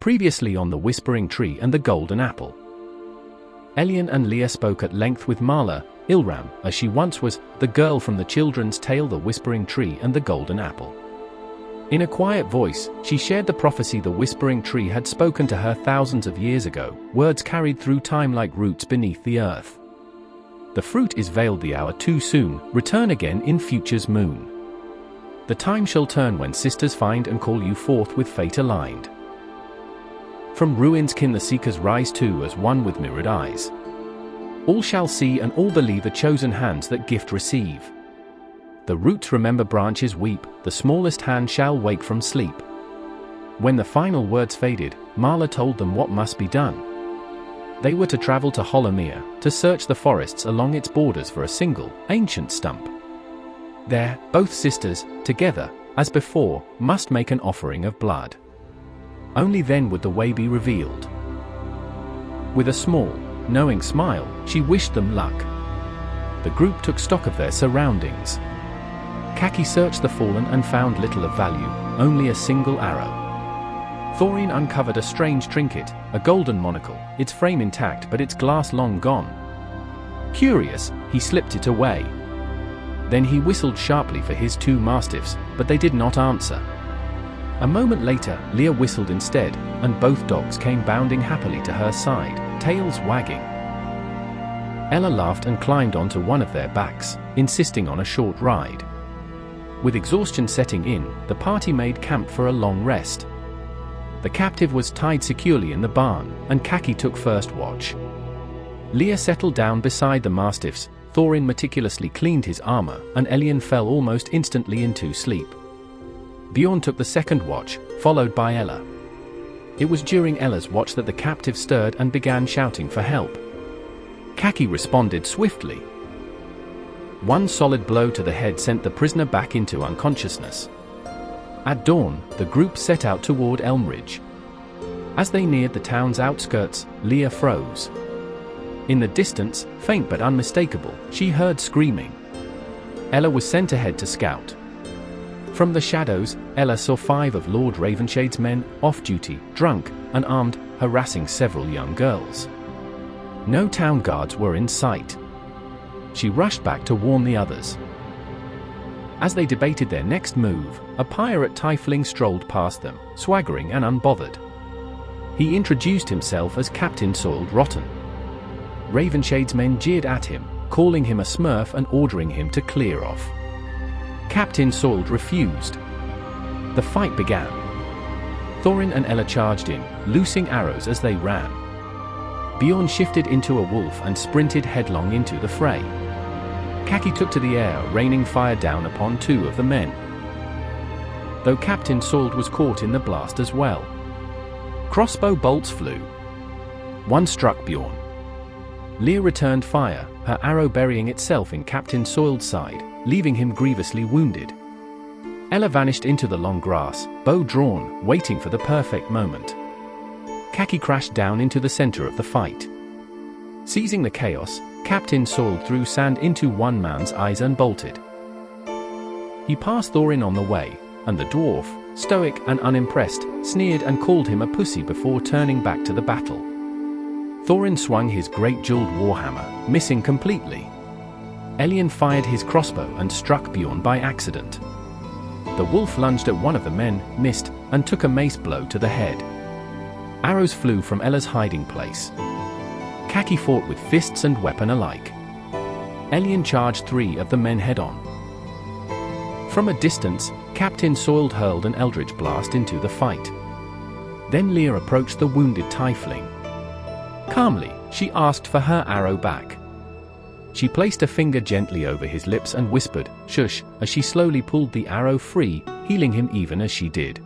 Previously on The Whispering Tree and the Golden Apple. Elien and Leah spoke at length with Mala, Ilram, as she once was, the girl from the children's tale The Whispering Tree and the Golden Apple. In a quiet voice, she shared the prophecy the Whispering Tree had spoken to her thousands of years ago, words carried through time like roots beneath the earth. The fruit is veiled the hour too soon, return again in future's moon. The time shall turn when sisters find and call you forth with fate aligned. From ruins can the seekers rise too as one with mirrored eyes. All shall see and all believe the chosen hands that gift receive. The roots remember branches weep, the smallest hand shall wake from sleep. When the final words faded, Mala told them what must be done. They were to travel to Holomere, to search the forests along its borders for a single, ancient stump. There, both sisters, together, as before, must make an offering of blood. Only then would the way be revealed. With a small, knowing smile, she wished them luck. The group took stock of their surroundings. Kaki searched the fallen and found little of value, only a single arrow. Thorin uncovered a strange trinket, a golden monocle, its frame intact but its glass long gone. Curious, he slipped it away. Then he whistled sharply for his two mastiffs, but they did not answer. A moment later, Leah whistled instead, and both dogs came bounding happily to her side, tails wagging. Ella laughed and climbed onto one of their backs, insisting on a short ride. With exhaustion setting in, the party made camp for a long rest. The captive was tied securely in the barn, and Kaki took first watch. Leah settled down beside the mastiffs, Thorin meticulously cleaned his armor, and Elien fell almost instantly into sleep. Bjorn took the second watch, followed by Ella. It was during Ella's watch that the captive stirred and began shouting for help. Kaki responded swiftly. One solid blow to the head sent the prisoner back into unconsciousness. At dawn, the group set out toward Elmridge. As they neared the town's outskirts, Leah froze. In the distance, faint but unmistakable, she heard screaming. Ella was sent ahead to scout. From the shadows, Ella saw 5 of Lord Ravenshade's men, off-duty, drunk, and armed, harassing several young girls. No town guards were in sight. She rushed back to warn the others. As they debated their next move, a pirate tiefling strolled past them, swaggering and unbothered. He introduced himself as Captain Soiled Rotten. Ravenshade's men jeered at him, calling him a smurf and ordering him to clear off. Captain Soiled refused. The fight began. Thorin and Ella charged in, loosing arrows as they ran. Bjorn shifted into a wolf and sprinted headlong into the fray. Kaki took to the air, raining fire down upon 2 of the men. Though Captain Soiled was caught in the blast as well. Crossbow bolts flew. One struck Bjorn. Leah returned fire, her arrow burying itself in Captain Soiled's side, leaving him grievously wounded. Ella vanished into the long grass, bow drawn, waiting for the perfect moment. Kaki crashed down into the center of the fight. Seizing the chaos, Captain Soiled threw sand into one man's eyes and bolted. He passed Thorin on the way, and the dwarf, stoic and unimpressed, sneered and called him a pussy before turning back to the battle. Thorin swung his great jeweled warhammer, missing completely. Elien fired his crossbow and struck Bjorn by accident. The wolf lunged at one of the men, missed, and took a mace blow to the head. Arrows flew from Ella's hiding place. Kaki fought with fists and weapon alike. Elien charged 3 of the men head-on. From a distance, Captain Soiled hurled an eldritch blast into the fight. Then Leah approached the wounded tiefling. Calmly, she asked for her arrow back. She placed a finger gently over his lips and whispered, "Shush," as she slowly pulled the arrow free, healing him even as she did.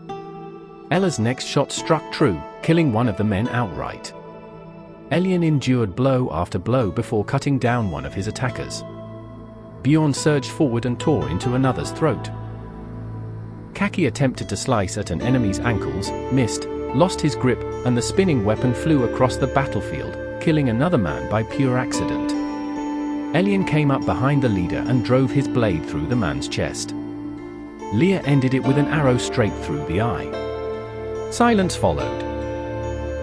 Ella's next shot struck true, killing one of the men outright. Elien endured blow after blow before cutting down one of his attackers. Bjorn surged forward and tore into another's throat. Kaki attempted to slice at an enemy's ankles, missed, lost his grip, and the spinning weapon flew across the battlefield, killing another man by pure accident. Elien came up behind the leader and drove his blade through the man's chest. Leah ended it with an arrow straight through the eye. Silence followed.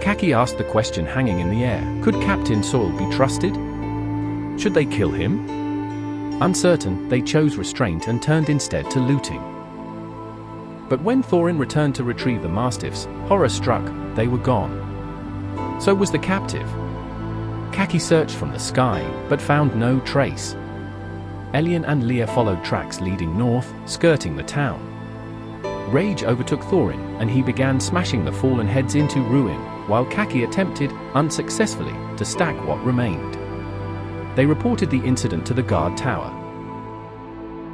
Kaki asked the question hanging in the air. Could Captain Soil be trusted? Should they kill him? Uncertain, they chose restraint and turned instead to looting. But when Thorin returned to retrieve the mastiffs, horror struck, they were gone. So was the captive. Kaki searched from the sky, but found no trace. Elien and Leia followed tracks leading north, skirting the town. Rage overtook Thorin, and he began smashing the fallen heads into ruin, while Kaki attempted, unsuccessfully, to stack what remained. They reported the incident to the guard tower.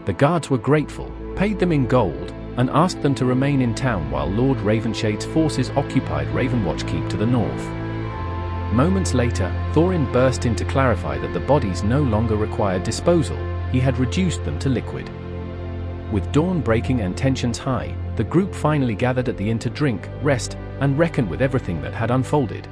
The guards were grateful, paid them in gold, and asked them to remain in town while Lord Ravenshade's forces occupied Ravenwatch Keep to the north. Moments later, Thorin burst in to clarify that the bodies no longer required disposal, he had reduced them to liquid. With dawn breaking and tensions high, the group finally gathered at the inn to drink, rest, and reckon with everything that had unfolded.